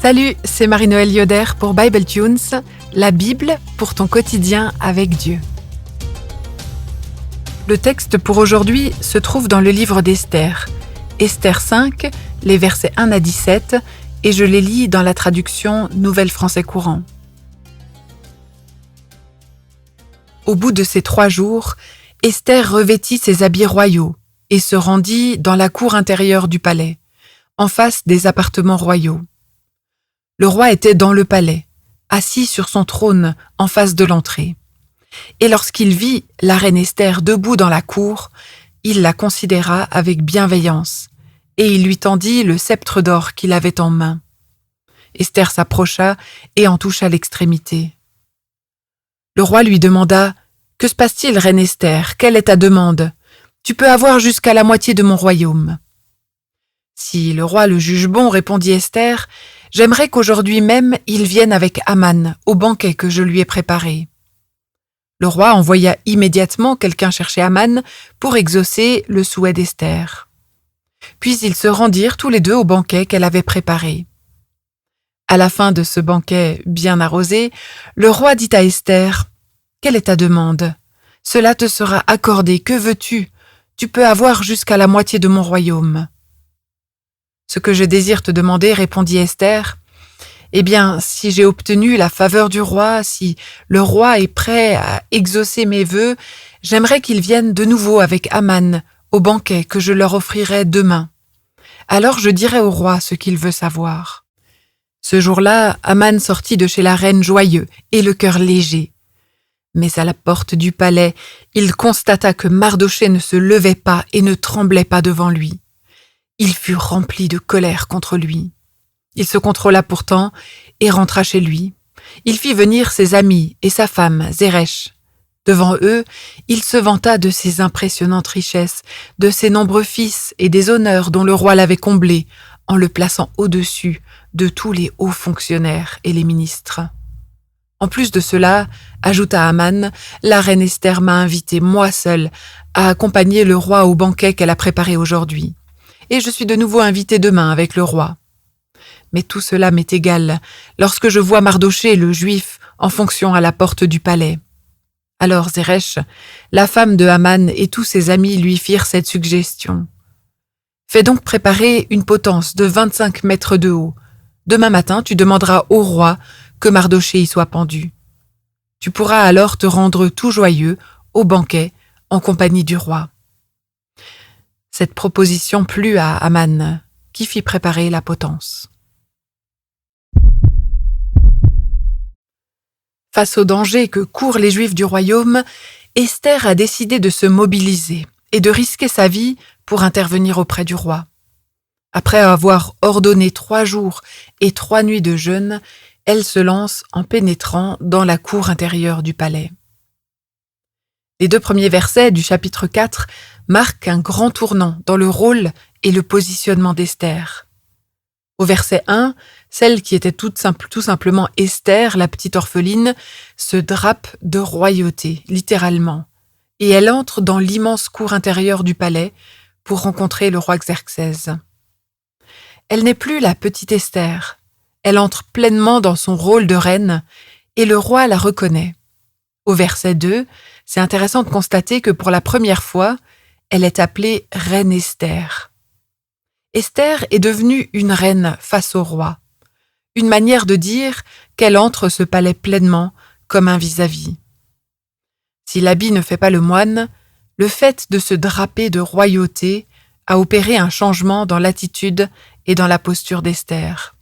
Salut, c'est Marie-Noëlle Yoder pour Bible Tunes, la Bible pour ton quotidien avec Dieu. Le texte pour aujourd'hui se trouve dans le livre d'Esther, Esther 5, les versets 1 à 17, et je les lis dans la traduction Nouvelle Français Courant. Au bout de ces 3 jours, Esther revêtit ses habits royaux et se rendit dans la cour intérieure du palais, en face des appartements royaux. Le roi était dans le palais, assis sur son trône en face de l'entrée. Et lorsqu'il vit la reine Esther debout dans la cour, il la considéra avec bienveillance, et il lui tendit le sceptre d'or qu'il avait en main. Esther s'approcha et en toucha l'extrémité. Le roi lui demanda « Que se passe-t-il, reine Esther? Quelle est ta demande? Tu peux avoir jusqu'à la moitié de mon royaume. » Si le roi le juge bon, répondit Esther, j'aimerais qu'aujourd'hui même il vienne avec Aman au banquet que je lui ai préparé. Le roi envoya immédiatement quelqu'un chercher Aman pour exaucer le souhait d'Esther. Puis ils se rendirent tous les deux au banquet qu'elle avait préparé. À la fin de ce banquet bien arrosé, le roi dit à Esther « Quelle est ta demande? Cela te sera accordé, que veux-tu? Tu peux avoir jusqu'à la moitié de mon royaume. » Ce que je désire te demander, répondit Esther, eh bien, si j'ai obtenu la faveur du roi, si le roi est prêt à exaucer mes vœux, j'aimerais qu'ils viennent de nouveau avec Aman au banquet que je leur offrirai demain. Alors je dirai au roi ce qu'il veut savoir. Ce jour-là, Aman sortit de chez la reine joyeux et le cœur léger. Mais à la porte du palais, il constata que Mardochée ne se levait pas et ne tremblait pas devant lui. Il fut rempli de colère contre lui. Il se contrôla pourtant et rentra chez lui. Il fit venir ses amis et sa femme, Zeresh. Devant eux, il se vanta de ses impressionnantes richesses, de ses nombreux fils et des honneurs dont le roi l'avait comblé, en le plaçant au-dessus de tous les hauts fonctionnaires et les ministres. En plus de cela, ajouta Aman, la reine Esther m'a invité, moi seule, à accompagner le roi au banquet qu'elle a préparé aujourd'hui. Et je suis de nouveau invité demain avec le roi. Mais tout cela m'est égal lorsque je vois Mardochée, le juif, en fonction à la porte du palais. Alors Zeresh, la femme de Haman et tous ses amis lui firent cette suggestion. Fais donc préparer une potence de 25 mètres de haut. Demain matin, tu demanderas au roi que Mardochée y soit pendu. Tu pourras alors te rendre tout joyeux au banquet en compagnie du roi. Cette proposition plut à Haman, qui fit préparer la potence. Face au danger que courent les Juifs du royaume, Esther a décidé de se mobiliser et de risquer sa vie pour intervenir auprès du roi. Après avoir ordonné 3 jours et 3 nuits de jeûne, elle se lance en pénétrant dans la cour intérieure du palais. Les 2 premiers versets du chapitre 4 marquent un grand tournant dans le rôle et le positionnement d'Esther. Au verset 1, celle qui était tout simplement Esther, la petite orpheline, se drape de royauté, littéralement, et elle entre dans l'immense cour intérieure du palais pour rencontrer le roi Xerxès. Elle n'est plus la petite Esther, elle entre pleinement dans son rôle de reine et le roi la reconnaît. Au verset 2, c'est intéressant de constater que pour la première fois, elle est appelée reine Esther. Esther est devenue une reine face au roi, une manière de dire qu'elle entre ce palais pleinement comme un vis-à-vis. Si l'habit ne fait pas le moine, le fait de se draper de royauté a opéré un changement dans l'attitude et dans la posture d'Esther.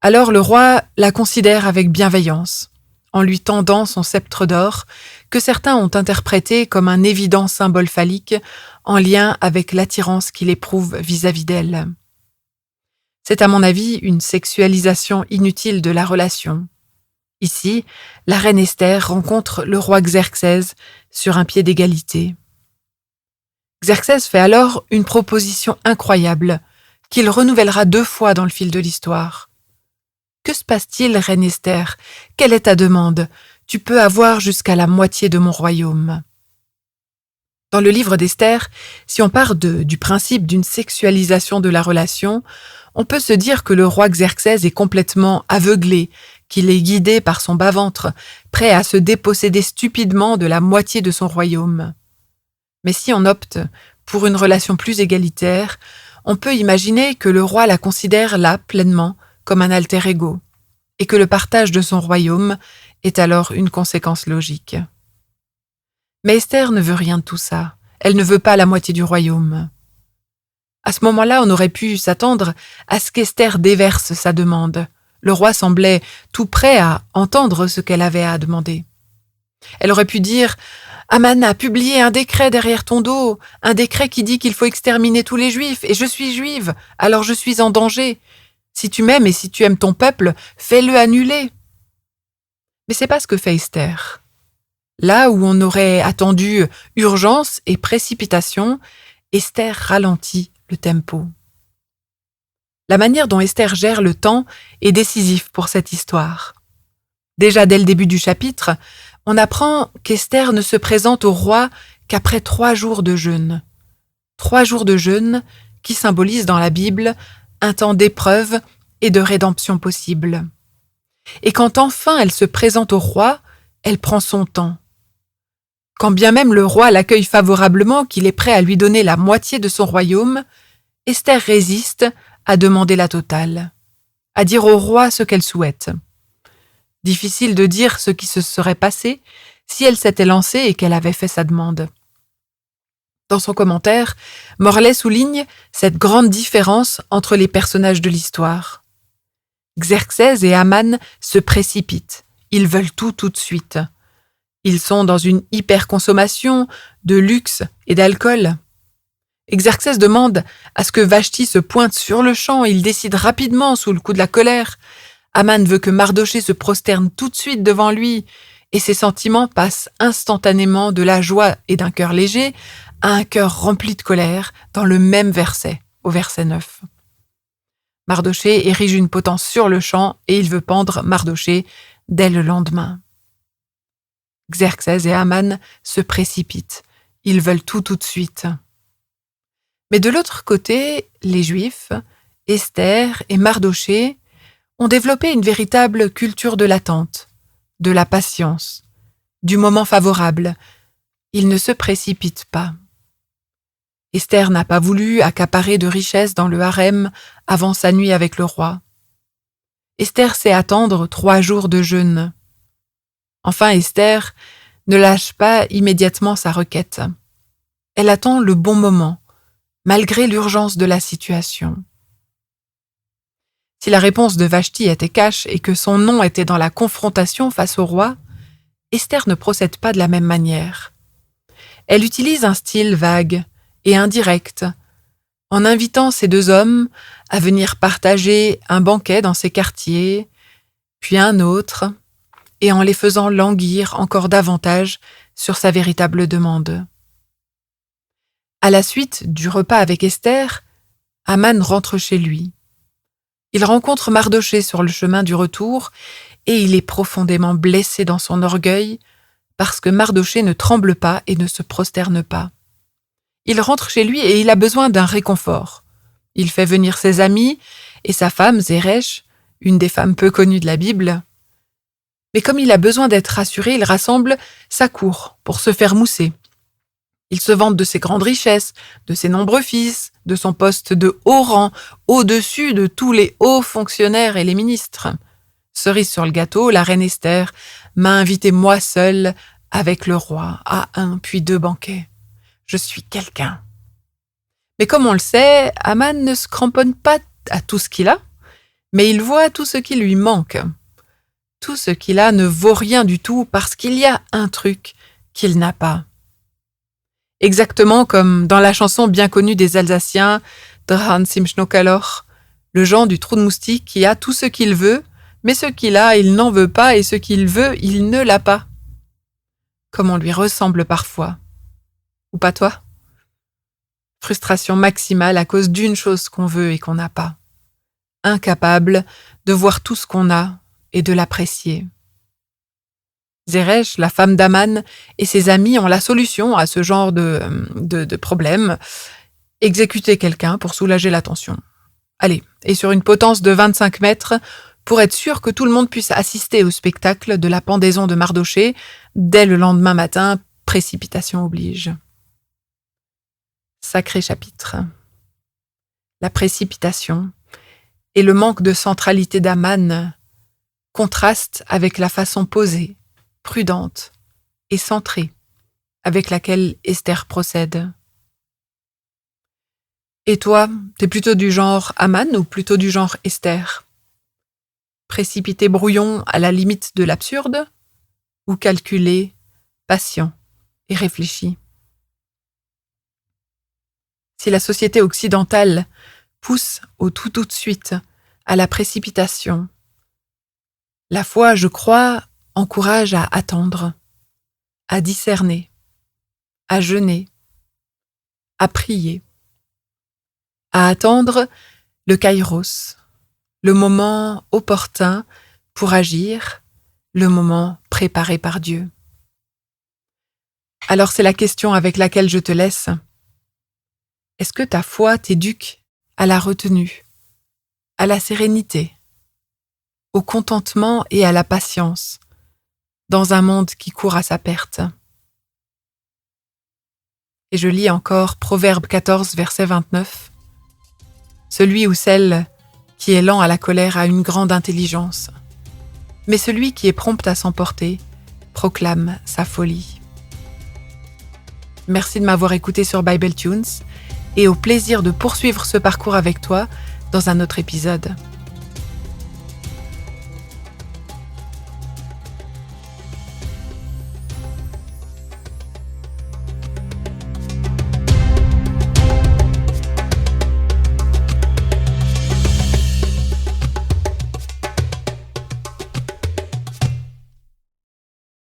Alors le roi la considère avec bienveillance, en lui tendant son sceptre d'or, que certains ont interprété comme un évident symbole phallique en lien avec l'attirance qu'il éprouve vis-à-vis d'elle. C'est à mon avis une sexualisation inutile de la relation. Ici, la reine Esther rencontre le roi Xerxès sur un pied d'égalité. Xerxès fait alors une proposition incroyable, qu'il renouvellera 2 fois dans le fil de l'histoire. « Que se passe-t-il, reine Esther? Quelle est ta demande? Tu peux avoir jusqu'à la moitié de mon royaume. » Dans le livre d'Esther, si on part du principe d'une sexualisation de la relation, On peut se dire que le roi Xerxès est complètement aveuglé, qu'il est guidé par son bas-ventre, prêt à se déposséder stupidement de la moitié de son royaume. Mais si on opte pour une relation plus égalitaire, on peut imaginer que le roi la considère là pleinement comme un alter ego, et que le partage de son royaume est alors une conséquence logique. Mais Esther ne veut rien de tout ça. Elle ne veut pas la moitié du royaume. À ce moment-là, on aurait pu s'attendre à ce qu'Esther déverse sa demande. Le roi semblait tout prêt à entendre ce qu'elle avait à demander. Elle aurait pu dire « Haman a publié un décret derrière ton dos, un décret qui dit qu'il faut exterminer tous les Juifs, et je suis juive, alors je suis en danger. Si tu m'aimes et si tu aimes ton peuple, fais-le annuler. » Mais c'est pas ce que fait Esther. Là où on aurait attendu urgence et précipitation, Esther ralentit le tempo. La manière dont Esther gère le temps est décisive pour cette histoire. Déjà dès le début du chapitre, on apprend qu'Esther ne se présente au roi qu'après 3 jours de jeûne. 3 jours de jeûne qui symbolisent dans la Bible un temps d'épreuve et de rédemption possible. Et quand enfin elle se présente au roi, elle prend son temps. Quand bien même le roi l'accueille favorablement, qu'il est prêt à lui donner la moitié de son royaume, Esther résiste à demander la totale, à dire au roi ce qu'elle souhaite. Difficile de dire ce qui se serait passé si elle s'était lancée et qu'elle avait fait sa demande. Dans son commentaire, Morley souligne cette grande différence entre les personnages de l'histoire. Xerxès et Haman se précipitent, ils veulent tout de suite. Ils sont dans une hyperconsommation de luxe et d'alcool. Xerxès demande à ce que Vashti se pointe sur le champ, il décide rapidement sous le coup de la colère. Haman veut que Mardochée se prosterne tout de suite devant lui, et ses sentiments passent instantanément de la joie et d'un cœur léger à un cœur rempli de colère dans le même verset, au verset 9. Mardochée érige une potence sur le champ et il veut pendre Mardochée dès le lendemain. Xerxès et Haman se précipitent. Ils veulent tout de suite. Mais de l'autre côté, les Juifs, Esther et Mardochée, ont développé une véritable culture de l'attente, de la patience, du moment favorable. Ils ne se précipitent pas. Esther n'a pas voulu accaparer de richesses dans le harem avant sa nuit avec le roi. Esther sait attendre 3 jours de jeûne. Enfin, Esther ne lâche pas immédiatement sa requête. Elle attend le bon moment, malgré l'urgence de la situation. Si la réponse de Vashti était cash et que son nom était dans la confrontation face au roi, Esther ne procède pas de la même manière. Elle utilise un style vague et indirect, en invitant ces 2 hommes à venir partager un banquet dans ses quartiers, puis un autre, et en les faisant languir encore davantage sur sa véritable demande. À la suite du repas avec Esther, Haman rentre chez lui. Il rencontre Mardochée sur le chemin du retour et il est profondément blessé dans son orgueil parce que Mardochée ne tremble pas et ne se prosterne pas. Il rentre chez lui et il a besoin d'un réconfort. Il fait venir ses amis et sa femme Zeresh, une des femmes peu connues de la Bible. Mais comme il a besoin d'être rassuré, il rassemble sa cour pour se faire mousser. Il se vante de ses grandes richesses, de ses nombreux fils, de son poste de haut rang, au-dessus de tous les hauts fonctionnaires et les ministres. Cerise sur le gâteau, la reine Esther m'a invité moi seule avec le roi à 1 puis 2 banquets. Je suis quelqu'un. Mais comme on le sait, Haman ne se cramponne pas à tout ce qu'il a, mais il voit tout ce qui lui manque. Tout ce qu'il a ne vaut rien du tout parce qu'il y a un truc qu'il n'a pas. Exactement comme dans la chanson bien connue des Alsaciens, Dran Simschnokalor, le Jean du trou de moustique qui a tout ce qu'il veut, mais ce qu'il a, il n'en veut pas, et ce qu'il veut, il ne l'a pas. Comme on lui ressemble parfois. Ou pas toi? Frustration maximale à cause d'une chose qu'on veut et qu'on n'a pas. Incapable de voir tout ce qu'on a et de l'apprécier. Zeresh, la femme d'Haman, et ses amis ont la solution à ce genre de problème. Exécuter quelqu'un pour soulager la tension. et sur une potence de 25 mètres, pour être sûr que tout le monde puisse assister au spectacle de la pendaison de Mardochée dès le lendemain matin, précipitation oblige. Sacré chapitre. La précipitation et le manque de centralité d'Aman contrastent avec la façon posée, prudente et centrée avec laquelle Esther procède. Et toi, t'es plutôt du genre Aman ou plutôt du genre Esther? Précipité brouillon à la limite de l'absurde ou calculé, patient et réfléchi? Si la société occidentale pousse au tout de suite à la précipitation, la foi, je crois, encourage à attendre, à discerner, à jeûner, à prier, à attendre le kairos, le moment opportun pour agir, le moment préparé par Dieu. Alors c'est la question avec laquelle je te laisse. Est-ce que ta foi t'éduque à la retenue, à la sérénité, au contentement et à la patience, dans un monde qui court à sa perte? Et je lis encore Proverbe 14, verset 29. Celui ou celle qui est lent à la colère a une grande intelligence, mais celui qui est prompt à s'emporter proclame sa folie. Merci de m'avoir écouté sur Bible Tunes et au plaisir de poursuivre ce parcours avec toi dans un autre épisode.